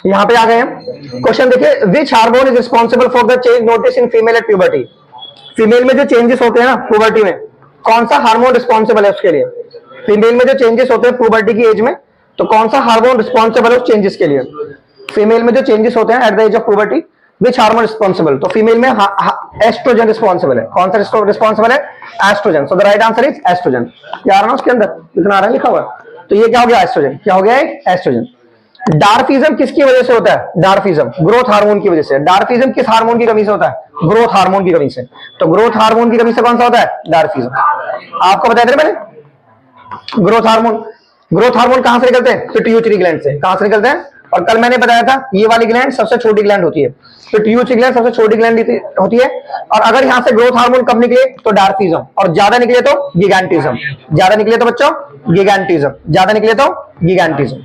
यहाँ पे आ गए हैं। क्वेश्चन देखिए, which hormone is responsible for the change notice in female at puberty. Female में जो चेंजेस होते हैं ना प्यूबर्टी में, कौन सा हार्मोन रिस्पॉन्सिबल है उसके लिए? फीमेल में जो चेंजेस होते हैं प्यूबर्टी की एज में, तो कौन सा हार्मोन रिस्पॉन्सिबल है उस चेंजेस के लिए? फीमेल में जो चेंजेस होते हैं at the age of puberty, which hormone responsible? तो फीमेल में एस्ट्रोजन रिस्पॉन्सिबल है। कौन सा रिस्पॉन्सिबल है? Estrogen. So the right answer is estrogen. क्या आ रहा है उसके अंदर, इतना आ रहा है लिखा हुआ, तो ये क्या हो गया? एस्ट्रोजन। क्या हो गया? एस्ट्रोजन। डार्फिज्म किसकी वजह से होता है? डार्फिज्म ग्रोथ हार्मोन की वजह से। डार्फिज्म किस हार्मोन की कमी से होता है? ग्रोथ हार्मोन की कमी से। तो ग्रोथ हार्मोन की कमी से कौन सा होता है? डार्फिज्म। आपको बताया था मैंने ग्रोथ हार्मोन। ग्रोथ हार्मोन कहां से निकलते हैं? पिट्यूटरी ग्लैंड से। कहां से निकलते हैं? और कल मैंने बताया था ये वाली ग्लैंड सबसे छोटी ग्लैंड होती है, पिट्यूटरी ग्लैंड सबसे छोटी ग्लैंड होती है। और अगर यहां से ग्रोथ हार्मोन कम निकले तो डार्फिज्म, और ज्यादा निकले तो गिगैंटिज्म। ज्यादा निकले तो बच्चों गिगैंटिज्म, ज्यादा निकले तो गिगैंटिज्म।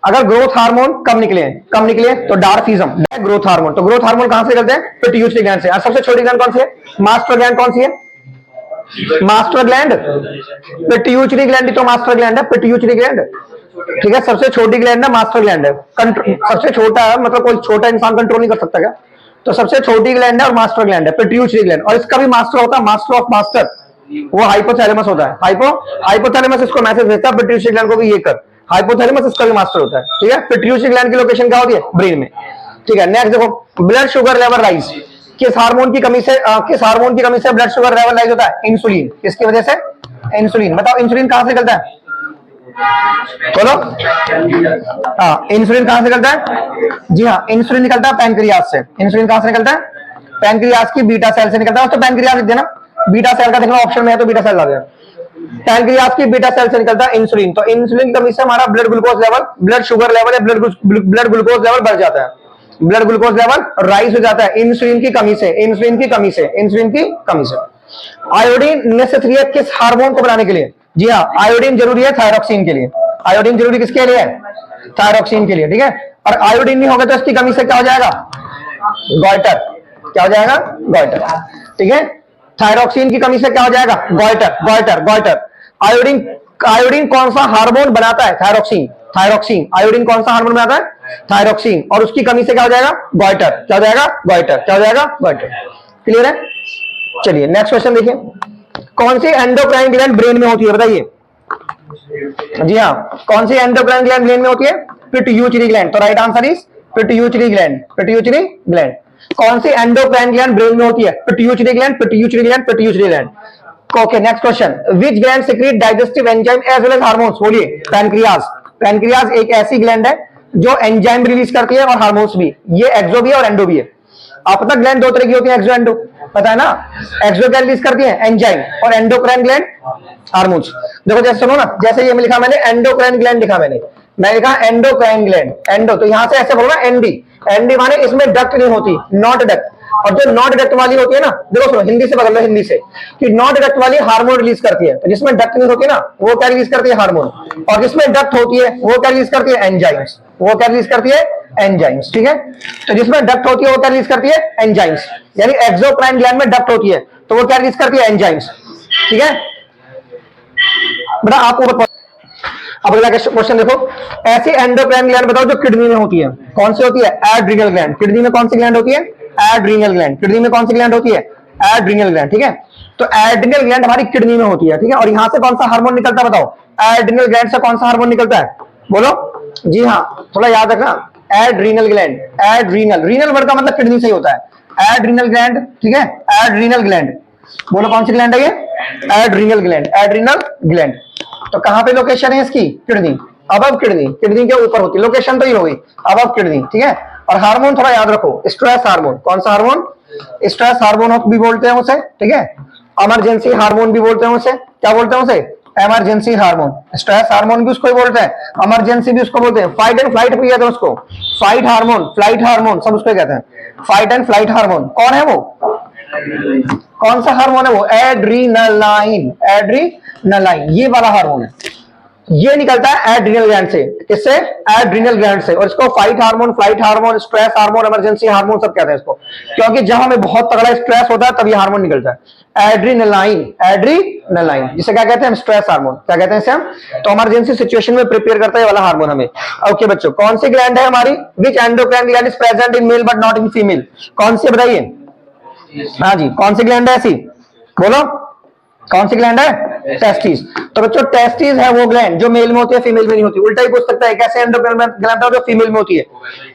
अगर ग्रोथ हार्मोन कम निकले तो डार्फिज्म। ग्रोथ हार्मोन, तो ग्रोथ हार्मोन कहां से निकलते हैं? पिट्यूटरी ग्लैंड से। सबसे छोटी ग्लैंड कौन सी है? Master gland. कौन सी है? Master gland. पिट्यूटरी ग्लैंड तो मास्टर ग्लैंड है, पिट्यूटरी ग्लैंड। ठीक है, सबसे छोटी ग्लैंड ना मास्टर ग्लैंड है। सबसे छोटा है, मतलब कोई छोटा इंसान कंट्रोल नहीं कर सकता क्या? तो सबसे छोटी ग्लैंड है और मास्टर ग्लैंड है पिट्यूटरी ग्लैंड। और इसका भी मास्टर होता है, मास्टर ऑफ मास्टर, वो हाइपोथैलेमस होता है। हाइपोथैलेमस इसको मैसेज भेजता है पिट्यूटरी ग्लैंड को भी ये कर। हाइपोथैलेमस इसका भी मास्टर होता है। ठीक है, पिट्यूटरी ग्लैंड की लोकेशन क्या होती है? ब्रेन में। ठीक है, नेक्स्ट देखो, ब्लड शुगर लेवल राइज किस हार्मोन की कमी से? किस हार्मोन की कमी से ब्लड शुगर लेवल राइज होता है? इंसुलिन। किसकी वजह से? इंसुलिन। बताओ इंसुलिन कहां से निकलता है? बोलो। हाँ, इंसुलिन कहां से निकलता है? जी हाँ, इंसुलिन निकलता है पैनक्रियाज से। इंसुलिन कहां से निकलता है? पैनक्रियाज की बीटा सेल से निकलता है। तो पैनक्रियाज लिख देना, बीटा सेल का देखना ऑप्शन में है तो बीटा सेल ला देना। पैनक्रियाज की बीटा सेल से निकलता है इंसुलिन। तो इंसुलिन कमी से हमारा blood glucose level, blood sugar level या ब्लड ग्लूकोज लेवल बढ़ जाता है। ब्लड ग्लूकोज लेवल राइज हो जाता है इंसुलिन की कमी से। इंसुलिन की कमी से, इंसुलिन की कमी से। आयोडीन नेसेसरी है किस हार्मोन को बनाने के लिए? जी हाँ, आयोडीन जरूरी है थायरॉक्सिन के लिए। आयोडीन जरूरी किसके लिए है? थायरॉक्सिन के लिए। ठीक है, और आयोडीन नहीं होगा तो इसकी कमी से क्या हो जाएगा? गॉइटर। क्या हो जाएगा? गॉइटर। ठीक है, थायरॉक्सिन की कमी से क्या हो जाएगा? Goitre, goitre, goitre. Iodine, iodine कौन सा हार्मोन बनाता है? थायरॉक्सिन। थायरॉक्सिन, आयोडीन कौन सा हार्मोन बनाता है? थायरॉक्सिन। और उसकी कमी से क्या हो जाएगा? गॉइटर। क्या हो जाएगा? गॉइटर। क्या हो जाएगा? गॉइटर। क्लियर है? चलिए नेक्स्ट क्वेश्चन देखिए, कौन सी एंडोक्राइन ग्लैंड ब्रेन में होती है? बताइए। जी हाँ, कौन सी एंडोक्राइन ग्लैंड ब्रेन में होती है? Pituitary gland. तो right answer is pituitary gland, pituitary gland. कौन सी एंडोक्राइन ग्लैंड ब्रेन में होती है? Pituitary gland, pituitary gland, pituitary gland. Okay, next question, which gland secrete digestive enzyme as well as hormones? बोलिए। पैनक्रियाज। पैनक्रियाज एक ऐसी gland है जो एंजाइम रिलीज करती है और हार्मोन्स भी। ये एक्सो भी है और एंडो भी है। आप पता ग्लैंड दो तरह की होती है, एक्सो एंडो, पता है ना? एक्सो क्या रिलीज करती है? एंजाइम। और एंडोक्राइन ग्लैंड हार्मोन्स। देखो जैसे सुनो ना, जैसे ये लिखा मैंने एंडोक्राइन ग्लैंड लिखा मैं लिखा एंडोक्राइन ग्लैंड। एंडो तो यहां से ऐसे बोलो ना एनडी। एनडी माने इसमें डक्ट नहीं होती, नॉट डक्ट। और जो नॉट डक्ट वाली होती है ना, देखो सुनो हिंदी से बदल लो, हिंदी से, कि नॉट डक्ट वाली हार्मोन रिलीज करती है। तो जिसमें डक्ट नहीं होती ना वो क्या रिलीज करती है? हार्मोन। और जिसमें डक्ट होती है वो क्या रिलीज करती है? एंजाइम्स। वो क्या रिलीज करती है? एंजाइम्स। ठीक है, तो जिसमें डक्ट होती है वो क्या रिलीज करती है? एंजाइम्स। यानी एक्सोक्राइन ग्लैंड में डक्ट होती है तो वो क्या रिलीज करती है? एंजाइम्स। ठीक है बेटा, आप ऊपर। अब अगला क्वेश्चन देखो, ऐसी एंडोक्राइन ग्लैंड बताओ जो किडनी में होती है। कौन सी होती है? Adrenal gland. किडनी में कौन सी ग्लैंड होती है? Adrenal gland. किडनी में कौन सी ग्लैंड होती है? Adrenal gland. ठीक है, तो एड्रीनल ग्लैंड हमारी किडनी में होती है। ठीक है, और यहां से कौन सा हार्मोन निकलता है? बताओ, एड्रीनल ग्लैंड से कौन सा हार्मोन निकलता है? बोलो। जी हाँ, थोड़ा याद रखना, adrenal gland. Adrenal, renal word का मतलब किडनी से ही होता है। Adrenal gland. ठीक है, एड्रीनल ग्लैंड। बोलो कौन सी ग्लैंड है ये? Adrenal gland, adrenal gland. तो कहां पे लोकेशन है इसकी? किडनी, अबव किडनी, किडनी के ऊपर होती है। लोकेशन तो ये होगी अबव किडनी। ठीक है, और हार्मोन थोड़ा याद रखो, स्ट्रेस हार्मोन। कौन सा हार्मोन? स्ट्रेस हार्मोन भी बोलते हैं उसे। ठीक है, इमरजेंसी हार्मोन भी बोलते हैं उसे। क्या बोलते हैं उसे? Emergency hormone. स्ट्रेस हार्मोन भी उसको ही बोलते हैं, इमरजेंसी भी उसको बोलते हैं। फाइट एंड फ्लाइट भी कहते हैं उसको। फाइट हार्मोन, फ्लाइट हार्मोन, सब उसको कहते हैं। फाइट एंड फ्लाइट हार्मोन कौन है वो? कौन सा हार्मोन है वो? एड्रीनलाइन। एड्रीनलाइन ये वाला हार्मोन है। ये निकलता है एड्रिनल ग्लैंड से। किससे? एड्रिनल ग्लैंड से। और इसको fight hormone, flight hormone, stress hormone, emergency hormone सब कहते हैं इसको, क्योंकि जब हमें बहुत तगड़ा स्ट्रेस होता है तब ये हार्मोन निकलता है, एड्रिनलाइन। एड्रिनलाइन जिसे क्या कहते हैं हम? Stress hormone. क्या कहते हैं इसे हम? तो इमरजेंसी सिचुएशन में प्रिपेयर करता है वाला हार्मोन हमें। ओके बच्चों, कौन सी ग्लैंड है हमारी? Which endocrine gland is present in male but not in female? कौन सी बताइए? हाँ जी, कौन सी ग्लैंड है ऐसी? बोलो, कौन सी ग्लैंड है? टेस्टिस। तो बच्चों टेस्टिस है वो ग्लैंड जो मेल में होती है, फीमेल में नहीं होती। उल्टा ही पूछ सकता है, कैसे एंडोक्राइन ग्लैंड है जो फीमेल में होती है?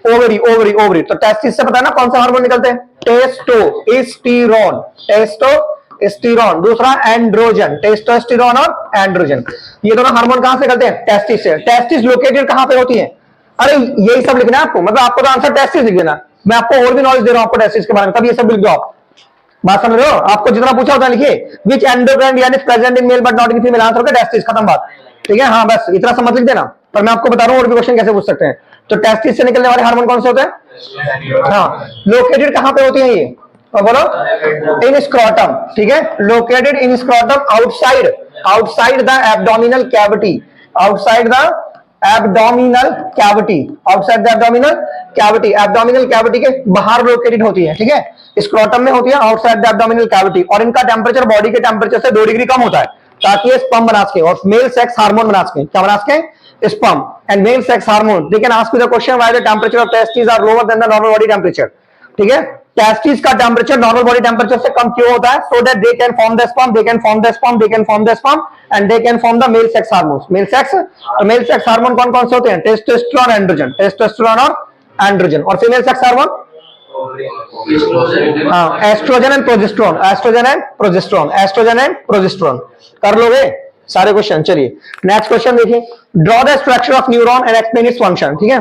Ovary, ovary, ovary. तो टेस्टिस से पता है ना कौन सा हार्मोन निकलते हैं? Testosterone, testosterone. दूसरा एंड्रोजन, टेस्टोस्टेरोन और एंड्रोजन। ये दोनों हार्मोन कहां से निकलते हैं? टेस्टिस से। टेस्टिस लोकेटेड कहां पे होती है? अरे यही सब लिखना है आपको, मतलब आपको तो आंसर टेस्टिस लिख देना। मैं आपको और भी नॉलेज दे रहा हूं आपको टेस्टिस के बारे में, तब ये सब लिख दो आप। बात समझ रहे हो? आपको जितना पूछा उतना लिखिए। Which endocrine gland is present in male but not in female? Answer होगा टेस्टिस, खत्म बात। ठीक है, हाँ बस इतना समझ लिख देना। पर मैं आपको बता रहा हूँ और भी क्वेश्चन कैसे पूछ सकते हैं। तो टेस्टिस से निकलने वाले हार्मोन कौन से होते हैं? हाँ, लोकेटेड कहां पे होती है ये? तो बोलो, इन स्क्रोटम। ठीक है, located in scrotum, outside, outside the abdominal cavity, outside the abdominal cavity, outside the abdominal cavity. Abdominal cavity के बाहर लोकेटेड होती है। ठीक है, स्क्रोटम में होती है, आउटसाइड द एब्डोमिनल कैविटी। और इनका टेम्परेचर बॉडी के टेम्परेचर से 2 डिग्री कम होता है, ताकि ये स्पर्म बना सके और मेल सेक्स हार्मोन बना सके। क्या बना सके? Sperm and male sex hormone. They can ask you the question why the temperature of testis are lower than the normal body temperature. ठीक है, टेस्टिस का टेम्परेचर नॉर्मल बॉडी टेम्परेचर से कम क्यों होता है? So that they can form the sperm, they can form the sperm, they can form the sperm and they can form the male sex hormones. Male sex, तो male sex hormone कौन कौन से होते हैं? टेस्टोस्टेरोन, एंड्रोजन, टेस्टोस्टेरोन और androgen. और female sex hormone estrogen and progesterone, estrogen and progesterone, estrogen and progesterone. कर लोगे सारे क्वेश्चन? चलिए नेक्स्ट क्वेश्चन देखिए। Draw the structure of neuron and explain its function. ठीक है,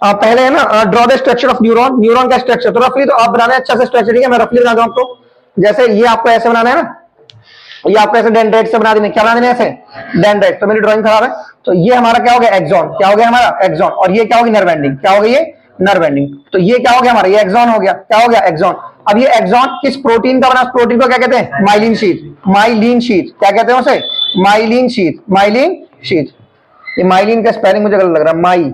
पहले है ना draw the structure of neuron. Neuron का स्ट्रक्चर तो रफली तो आप बनाना है अच्छा से स्ट्रक्चर। ठीक है, मैं रफली बना दूं आपको। जैसे ये आपको ऐसे बनाना है ना, ये आपको ऐसे डेंड्राइट से बना देने। क्या बना देने? ऐसे डेंड्राइट। तो मेरी ड्राइंग खराब है। तो ये हमारा क्या हो गया? एक्सॉन। क्या हो गया हमारा? एक्सॉन। और ये क्या होगी? Nerve ending. क्या हो गई? ये नर्व एंडिंग। तो ये क्या हो गया हमारा? ये एक्सॉन हो गया। क्या हो गया? एक्सॉन। अब ये एक्सॉन किस प्रोटीन का बना? प्रोटीन को क्या कहते हैं? Myelin sheath. माइलिन शीथ क्या कहते हैं उसे? Myelin sheath. Myelin sheath. ये माइलिन का स्पेलिंग मुझे गलत लग रहा है। माई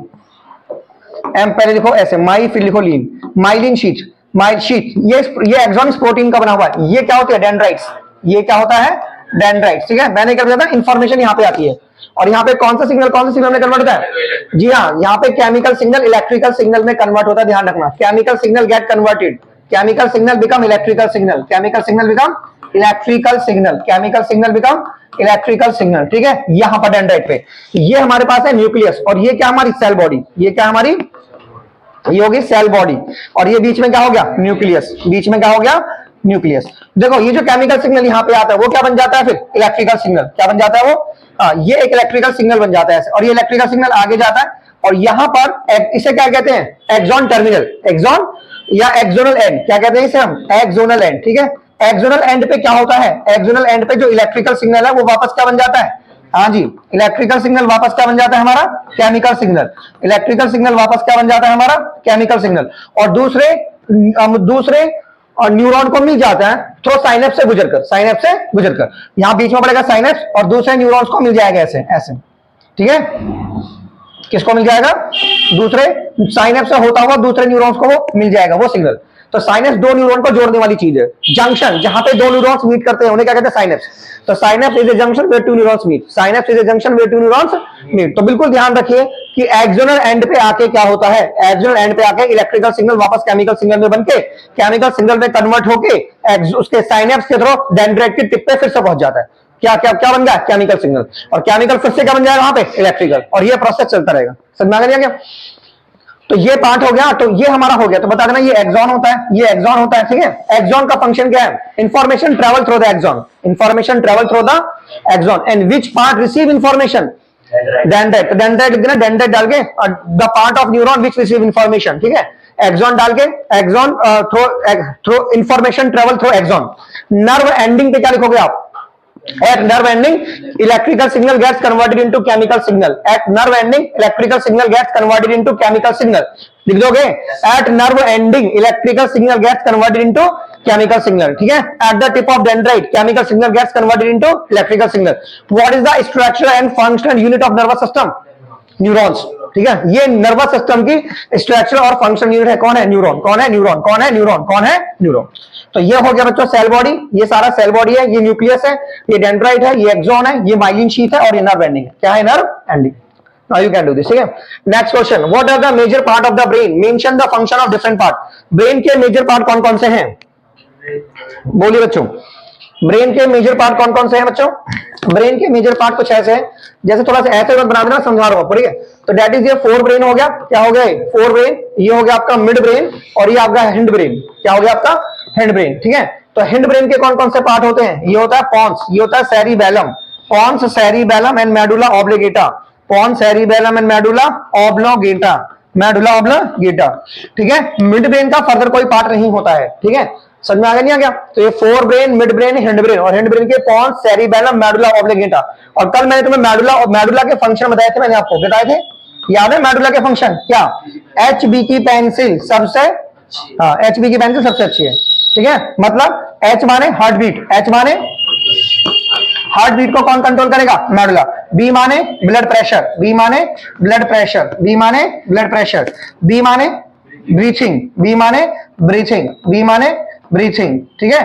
एम पहले लिखो ऐसे, माई फिर लिखो लीन। Myelin sheath, myelin sheath. ये एक्सॉन इस प्रोटीन का बना हुआ है। ये क्या होती है? डेंड्राइट्स। ये क्या होता है? डेंड्राइट्स। ठीक है, मैंने क्या बताया था? इंफॉर्मेशन यहाँ पे आती है। और यहाँ पे कौन सा सिग्नल में कन्वर्ट होता है? जी हाँ, यहाँ पे केमिकल सिग्नल इलेक्ट्रिकल सिग्नल में कन्वर्ट होता है। ध्यान रखना, chemical signal get converted, chemical signal become electrical signal, chemical signal become electrical signal, chemical signal become electrical signal. ठीक है, यहाँ पर डेंड्राइट पे ये हमारे पास है न्यूक्लियस। और ये क्या हमारी? Cell body. ये क्या हमारी? ये होगी सेल बॉडी। और ये बीच में क्या हो गया? न्यूक्लियस। बीच में क्या हो गया? न्यूक्लियस। देखो ये जो केमिकल सिग्नल यहाँ पे आता है वो क्या बन जाता है? फिर इलेक्ट्रिकल सिग्नल। क्या बन जाता है वो? ये एक इलेक्ट्रिकल सिग्नल बन जाता है ऐसे। और ये इलेक्ट्रिकल सिग्नल आगे जाता है और यहाँ पर इसे क्या कहते हैं? एक्सॉन टर्मिनल, एक्सॉन या एक्सोनल एंड। क्या कहते हैं इसे हम? Axonal and. ठीक है, एक्सोनल एंड पे क्या होता है? एक्सोनल एंड पे जो इलेक्ट्रिकल सिग्नल है वो वापस क्या बन जाता है? हाँ जी, इलेक्ट्रिकल सिग्नल वापस क्या बन जाता है हमारा? Chemical signal. इलेक्ट्रिकल सिग्नल वापस क्या बन जाता है हमारा? Chemical signal. और दूसरे और न्यूरॉन को मिल जाता है थ्रो साइनेप्स से गुजरकर, साइनेप्स से गुजरकर। यहां बीच में पड़ेगा साइनेप्स और दूसरे न्यूरॉन्स को मिल जाएगा ऐसे ऐसे। ठीक है, किसको मिल जाएगा? दूसरे साइनेप्स से होता हुआ दूसरे न्यूरॉन्स को वो मिल जाएगा वो सिग्नल। तो साइनेप्स दो न्यूरॉन को जोड़ने वाली चीज है। जंक्शन जहां पे दो न्यूरॉन्स मीट करते हैं उन्हें क्या कहते हैं? साइनेप्स। तो synapse is a junction where two neurons meet, synapse is a junction where two neurons meet. तो बिल्कुल ध्यान रखिए कि एक्सोनल एंड पे आके क्या होता है? एक्सोनल एंड पे आके इलेक्ट्रिकल सिग्नल वापस केमिकल सिग्नल में बनके केमिकल सिग्नल में कन्वर्ट होके उसके साइनेप्स के थ्रू डेंड्राइट की टिप पे फिर से पहुंच जाता है। क्या क्या क्या बन गया? Chemical signal. और केमिकल फिर से क्या बन जाएगा वहां पे? इलेक्ट्रिकल। और ये प्रोसेस चलता रहेगा। समझ में आ गया क्या? तो ये पार्ट हो गया। तो ये हमारा हो गया। तो बता देना ये एक्सॉन होता है, ये एक्सॉन होता है। ठीक है, एक्सॉन का फंक्शन क्या है? Information travel through the axon, information travel through the axon. And which part receive information? Dendrite. Dendrite लिखना, डेंड्राइट डाल के the part of neuron which receive information. ठीक है, एक्सॉन डाल के axon through information travel through axon. Nerve ending पे क्या लिखोगे आप? At nerve ending, electrical signal gets converted into chemical signal. At nerve ending, electrical signal gets converted into chemical signal. लिख दोगे? At nerve ending, electrical signal gets converted into chemical signal, ठीक है. At the tip of dendrite, chemical signal gets converted into electrical signal. What is the structure and functional unit of nervous system? Neurons, ठीक है. ये nervous system की structure और function unit है. कौन है? न्यूरॉन. कौन है? न्यूरॉन. कौन है? न्यूरॉन. कौन है? न्यूरॉन. तो ये हो गया बच्चों सेल बॉडी. ये सारा सेल बॉडी है. ये न्यूक्लियस है, ये डेंड्राइट है, ये एक्सॉन है, ये माइलिन शीथ है और ये नर्व एंडिंग है. क्या है? Nerve ending. Now you can do this. ठीक है. Next question, what are the major part of the brain? Mention the function of different part. Brain के मेजर पार्ट कौन कौन से हैं? बोलिए बच्चों. ब्रेन के मेजर पार्ट कौन कौन से हैं बच्चों? ब्रेन के मेजर पार्ट कुछ ऐसे हैं, जैसे थोड़ा सा ऐसे बना देना, समझा रहा हूं. ठीक है. तो दैट इज ये फोर ब्रेन हो गया. क्या हो गया? Fore brain. ये हो गया आपका मिड ब्रेन और ये आपका हिंड ब्रेन. क्या हो गया आपका? Hind brain. ठीक है. तो हिंड ब्रेन के कौन कौन से पार्ट होते हैं? ये होता है पॉन्स, ये होता है cerebellum. Pons, cerebellum and medulla oblongata. Pons, cerebellum and medulla oblongata. Medulla oblongata. ठीक है. मिड ब्रेन का फर्दर कोई पार्ट नहीं होता है. ठीक है. समझ में आ गया नहीं आ गया? तो ये fore brain, mid brain, hind brain और हिंड ब्रेन के पॉन्स, सेरिबेलम, मेडुला ऑब्लिगेटा. और कल मैंने तुम्हें मेडुला के फंक्शन बताए थे. मैंने आपको बताए थे, याद है? मेडुला के फंक्शन क्या? HB की पेंसिल सबसे, हाँ, HB की पेंसिल सबसे अच्छी है. ठीक है. मतलब H माने हार्ट बीट. H माने हार्ट बीट को कौन कंट्रोल करेगा? मेडुला. B माने ब्लड प्रेशर. B माने ब्लड प्रेशर. B माने ब्लड प्रेशर. B माने ब्रीथिंग. B माने ब्रीथिंग. B माने ब्रीथिंग. ठीक है.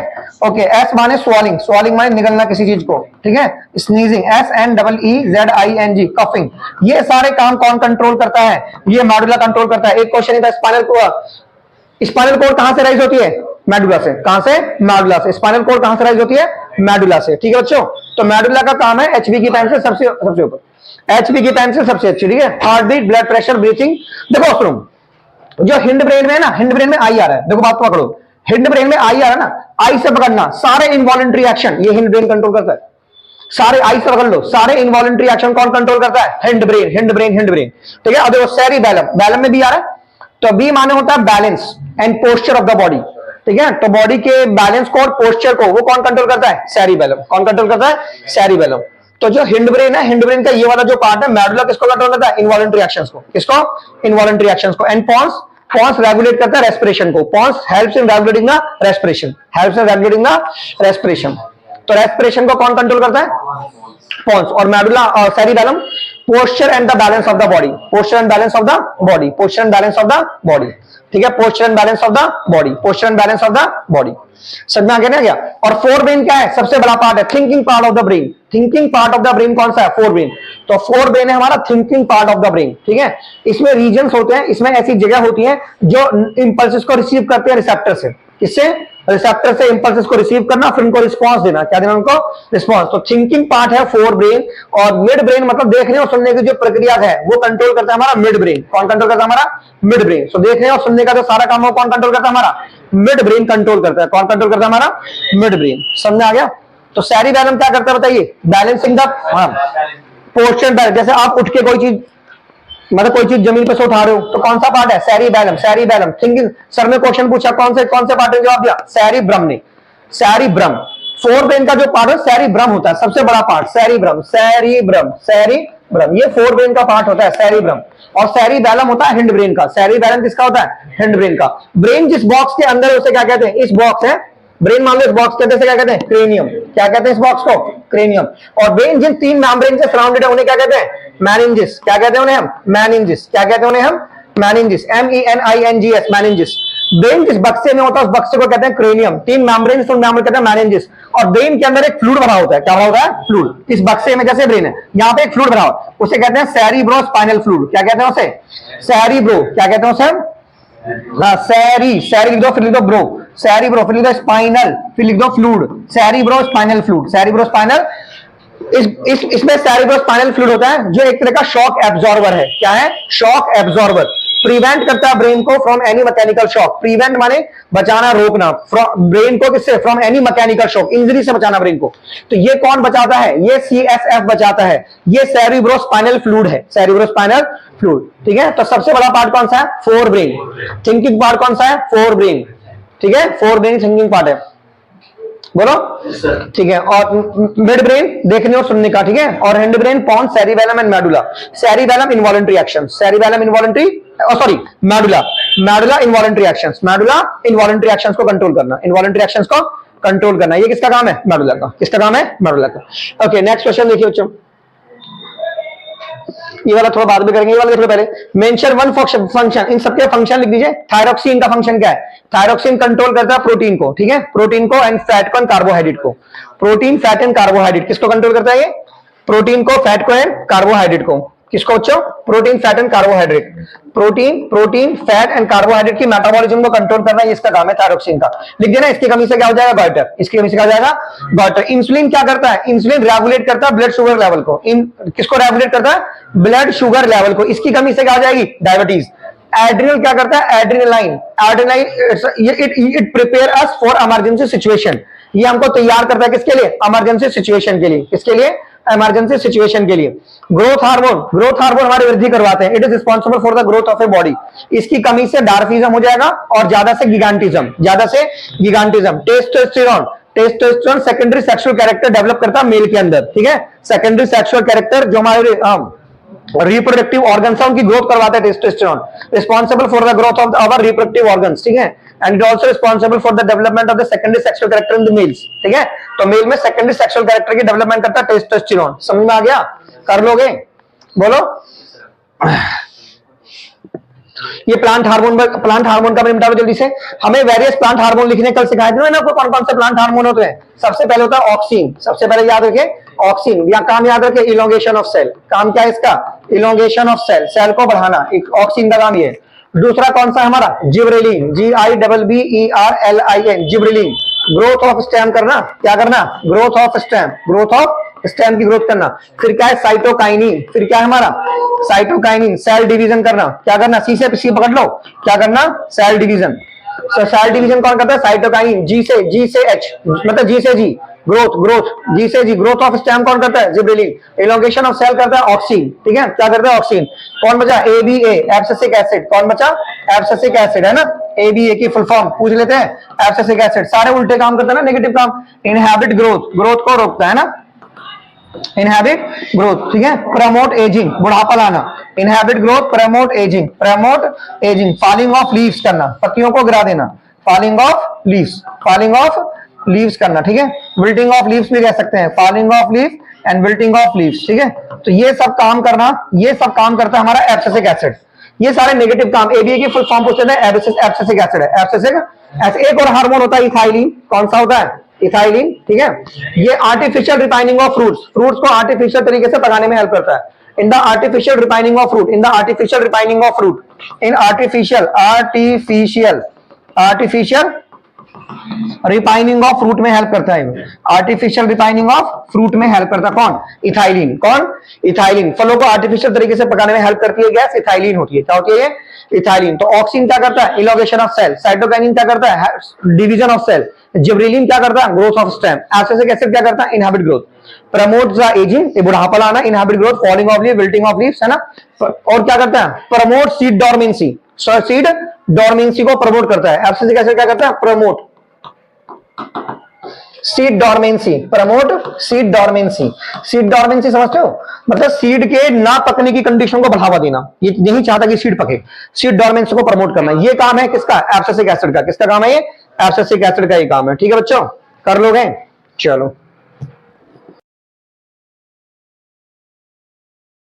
ओके. S माने स्वॉलिंग. स्वॉलिंग माने निगलना किसी चीज को. ठीक है. स्नीजिंग. SNEEZING coughing. ये सारे काम कौन कंट्रोल करता है? ये मेडुला कंट्रोल करता है. एक क्वेश्चन था स्पाइनल कोड कहां से राइज होती है? मेडुला से. कहां से? मेडुला से. स्पाइनल कोड कहां से राइज होती है? मेडुला से. ठीक है बच्चों. तो मेडुला का काम है HB की पेंसिल सबसे ऊपर. HB की पेंसिल सबसे अच्छी. ठीक है. Heart beat, blood pressure, breathing. देखो सुनो, जो हिंड ब्रेन में है ना, हिंड ब्रेन में आई आ रहा है. देखो बात पकड़ो. हिंड ब्रेन में आई आ रहा है ना, आई से पकड़ना. सारे इनवॉलंटरी एक्शन ये हिंड ब्रेन कंट्रोल करता है. सारे आई से पकड़ लो. सारे इनवॉलंटरी एक्शन कौन कंट्रोल करता है? Hind brain. Hind brain, hind brain. ठीक है. और देखो सेरिबेलम, बैलम में भी आ रहा है. तो बी माने होता है balance and posture of the body. ठीक है. तो बॉडी के बैलेंस को और पोस्चर को वो कौन कंट्रोल करता है? सेरिबेलम. कौन कंट्रोल करता है? सेरिबेलम. तो जो हिंड ब्रेन है, हिंड ब्रेन का ये वाला जो पार्ट है, मेडुला किसको कंट्रोल करता है? इनवॉलंटरी एक्शंस को. किसको? इनवॉलंटरी एक्शंस को. एंड पॉन्स, पॉन्स रेगुलेट करता है रेस्पिरेशन को. Pons helps in regulating the respiration. Helps in regulating the respiration. तो रेस्पिरेशन को कौन कंट्रोल करता है? पॉन्स. और मेडुला और cerebellum posture and the balance of the body. Posture and balance of the body. Posture and balance of the body. ठीक है. Posture and balance of the body. Posture and balance of the body. समझ में आ गया ना क्या? और fore brain क्या है? सबसे बड़ा पार्ट है thinking part of the brain. Thinking part of the brain कौन सा है? Fore brain. तो फोर ब्रेन है हमारा thinking part of the brain. ठीक है. इसमें रीजन्स होते हैं, इसमें ऐसी जगह होती है जो इंपल्सेस को रिसीव करते हैं रिसेप्टर से. किससे? रिसेप्टर से इंपल्सेस को रिसीव करना, फिर उनको रिस्पांस देना. क्या देना उनको? रिस्पांस. तो थिंकिंग पार्ट है फोर ब्रेन. और मिड ब्रेन मतलब देखने और सुनने की जो प्रक्रिया है वो कंट्रोल करता है हमारा मिड ब्रेन. कौन कंट्रोल करता है? हमारा मिड ब्रेन. तो देखने और सुनने का जो सारा काम है कौन कंट्रोल करता है? हमारा मिड ब्रेन कंट्रोल करता है. कौन कंट्रोल करता है? हमारा मिड ब्रेन. समझ आ गया? तो सेरिबेलम क्या करता है बताइए? Balancing the posture. जैसे आप उठ के कोई चीज, मतलब कोई चीज जमीन पे से उठा रहे हो, तो कौन सा पार्ट है? सेरिबेलम. सेरिबेलम. थिंकिंग. सर ने क्वेश्चन पूछा कौन से पार्ट ने जवाब दिया? सेरिब्रम ने. सेरिब्रम. फोर ब्रेन का जो पार्ट है सेरिब्रम होता है, सबसे बड़ा पार्ट. सेरिब्रम. सेरिब्रम. सेरिब्रम. ये फोर ब्रेन का पार्ट होता है सेरिब्रम. और सेरिबेलम होता है हिंड ब्रेन का. सेरिबेलम किसका होता है? हिंड ब्रेन का. ब्रेन जिस बॉक्स के अंदर है उसे क्या कहते हैं? इस बॉक्स है ब्रेन. मान लो इस बॉक्स के अंदर से क्या कहते हैं? क्रेनियम. क्या कहते हैं इस बॉक्स को? क्रेनियम. और ब्रेन जिन तीन मेम्ब्रेन से सराउंडेड है उन्हें क्या कहते हैं? मेनिंजेस. क्या कहते हैं उन्हें हम? मेनिंजेस. क्या कहते हैं उन्हें हम? मेनिंजेस. MENINGS. मेनिंजेस. ब्रेन जिस बक्से में होता है उस बक्से को कहते हैं क्रेनियम. तीन मेम्ब्रेन, उन मेम्ब्रेन कहते हैं मेनिंजेस. और ब्रेन के अंदर एक फ्लूइड भरा होता है. क्या भरा होता है? फ्लूइड. इस बक्से में जैसे ब्रेन है, यहाँ पे एक फ्लूइड भरा हुआ है, उसे कहते हैं सेरिब्रोस्पाइनल फ्लूइड. क्या कहते हैं उसे? सेरिब्रो. क्या कहते हैं उसे? सैरी. सैरी लिख दो, फिर लिख दो ब्रो. सेरिब्रो, फिर लिख दो स्पाइनल, फिर लिख दो फ्लूइड. Cerebrospinal fluid. सेरिब्रोस्पाइनल. इसमें सेरिब्रोस्पाइनल फ्लूइड होता है जो एक तरह का शॉक एब्जॉर्बर है. क्या है? Shock absorber. प्रिवेंट करता है ब्रेन को from any mechanical shock. Prevent माने बचाना, रोकना. ब्रेन को किससे? From any mechanical shock, injury से बचाना ब्रेन को. तो ये कौन बचाता है? ये CSF बचाता है. ये सेरिब्रोस्पाइनल फ्लूइड है. Cerebrospinal fluid. ठीक है. तो सबसे बड़ा पार्ट कौन सा है? Fore brain. थिंकिंग पार्ट कौन सा है? Fore brain. ठीक है. फोर ब्रेन थिंकिंग पार्ट है. बोलो ठीक है। और मिड ब्रेन देखने और सुनने का, ठीक है। और hind brain, pons, cerebellum and medulla. Cerebellum involuntary action, cerebellum involuntary, sorry medulla, medulla involuntary actions, medulla involuntary actions को कंट्रोल करना, इनवॉलंटरी एक्शंस को कंट्रोल करना। ये किसका काम है? मेडुला का। किसका काम है? मेडुला का। ओके नेक्स्ट क्वेश्चन देखिए बच्चों, ये वाला थोड़ा बाद में करेंगे, ये वाला देखो पहले। मेंशन वन फंक्शन, इन सबके फंक्शन लिख दीजिए। थायरोक्सिन का फंक्शन क्या है? थायरोक्सिन कंट्रोल करता है प्रोटीन को, ठीक है, प्रोटीन को एंड फैट को एंड कार्बोहाइड्रेट को। प्रोटीन, फैट एंड कार्बोहाइड्रेट किसको कंट्रोल करता है? ये प्रोटीन को, फैट को एंड कार्बोहाइड्रेट को। किसको बच्चों? Protein, fat and carbohydrate. Protein, fat and carbohydrate की मेटाबॉलिज्म को कंट्रोल करना, ये इसका काम है थायरोक्सिन का। लिख देना, इसकी कमी से क्या हो जाएगा? गॉइटर। इसकी कमी से क्या हो जाएगा? गॉइटर। इंसुलिन क्या करता है? इंसुलिन रेगुलेट करता है ब्लड शुगर लेवल को। किसको रेगुलेट करता है? ब्लड शुगर लेवल को। इसकी कमी से क्या हो जाएगी? डायबिटीज। एड्रिनल क्या करता है? Adrenaline, it prepare us for emergency situation. ये हमको तैयार करता है किसके लिए? इमरजेंसी सिचुएशन के लिए। किसके लिए? इमरजेंसी सिचुएशन के लिए। ग्रोथ हार्मोन, ग्रोथ हार्मोन हमारी वृद्धि करवाते हैं। It is responsible for the growth of a body. इसकी कमी से डार्फिज्म हो जाएगा और ज्यादा से गिगांटिज्म, ज्यादा से गिगांटिज्म। Testosterone, testosterone secondary sexual character develop करता है मेल के अंदर, ठीक है। सेकेंडरी सेक्सुअल कैरेक्टर जो हमारे रिप्रोडक्टिव ऑर्गन्स है उनकी ग्रोथ करवाता है testosterone. Responsible for the growth of our reproductive organs, ठीक है। And it also responsible for the development of the secondary sexual character in the males, ठीक है। तो मेल में सेकेंडरी सेक्सुअल कैरेक्टर की डेवलपमेंट करता है टेस्टोस्टेरोन। समझ में आ गया? कर लोगे? बोलो। ये प्लांट हार्मोन का निपटा लो जल्दी से। हमें वेरियस प्लांट हार्मोन लिखने कल सिखाए थे ना आपको, कौन कौन से प्लांट हार्मोन होते हैं। सबसे पहले होता है ऑक्सीन, सबसे पहले याद रखे ऑक्सीन। या काम याद रखे इलोंगेशन ऑफ सेल। काम क्या है इसका? इलोंगेशन ऑफ सेल, सेल को बढ़ाना, ऑक्सीन का काम ये। दूसरा कौन सा है हमारा? Gibberellin, GIBBERLIN, gibberellin. Growth of stem करना, क्या करना? Growth of stem, growth of stem की ग्रोथ करना। फिर क्या है? साइटोकाइनिन। फिर क्या है हमारा? साइटोकाइनिन, सेल डिवीजन करना। क्या करना? सी से सी पकड़ लो, क्या करना? Cell division. सेल डिवीजन कौन करता है? साइटोकाइनिन। जी से एच, मतलब जी से जी, ग्रोथ, जी से जी। ग्रोथ ऑफ स्टेम कौन करता है? जिब्रेलिन। एलोंगेशन ऑफ सेल करता है ऑक्सीन, ठीक है। क्या करता है? ऑक्सीन। कौन बचा? ABA, abscisic acid. कौन बचा? एब्सिसिक एसिड, है ना। ABA की फुल फॉर्म पूछ लेते हैं, एब्सिसिक एसिड। सारे उल्टे काम करता है ना, नेगेटिव काम। इनहैबिट ग्रोथ, ग्रोथ को रोकता है ना, इनहैबिट ग्रोथ, ठीक है। प्रमोट एजिंग, बुढ़ापा लाना। Inhabit growth, promote ageing, promote ageing. Falling of leaves करना, पत्तियों को गिरा देना। Falling of leaves, falling of leaves करना, ठीक है। विल्टिंग ऑफ लीव्स भी कह सकते हैं, falling of leaves and wilting of leaves, ठीक है। तो ये सब काम करना, ये सब काम करता है हमारा एब्सिसिक एसिड। ये सारे नेगेटिव काम। ABA की फुल फॉर्म पूछते हैं, एब्सिसिक एसिड है, एब्सिसिक। एक और हार्मोन होता है इथाइलिन। कौन सा होता है? इथाइलिन, ठीक है। ये artificial refining of fruits, fruits को आर्टिफिशियल तरीके से पकाने में हेल्प करता है। In the artificial refining of fruit, in the artificial refining of fruit, in artificial refining of fruit में हेल्प करता है। आर्टिफिशियल रिफाइनिंग ऑफ फ्रूट में हेल्प करता है कौन? इथाइलिन। कौन? इथाइलिन। फलों को आर्टिफिशियल तरीके से पकाने में हेल्प करती है गैस, इथाइलिन होती है। क्या होती है? इथाइलिन। तो ऑक्सीन क्या करता है? इलोगेशन ऑफ सेल। साइटोकाइनिन क्या करता है? Division of cell. जिब्रेलिन क्या करता है? Growth of stem. Abscisic acid क्या करता है? Inhibit growth. Promote the ageing, ये बुढ़ापा लाना। Inhibit growth, falling of leaf, wilting of leaves, है ना। और क्या करता है? Promote seed dormancy, seed dormancy को प्रमोट करता है। एब्सिसिक एसिड क्या करता है? Promote seed dormancy, promote seed dormancy. Seed dormancy समझते हो? मतलब सीड के ना पकने की कंडीशन को बढ़ावा देना। ये नहीं चाहता कि सीड पके, सीड डोरमेंसी को प्रमोट करना। ये काम है किसका? एब्सिसिक एसिड का। किसका काम है ये? एब्सिसिक एसिड का ही काम है, ठीक है बच्चों। कर लोगे? चलो।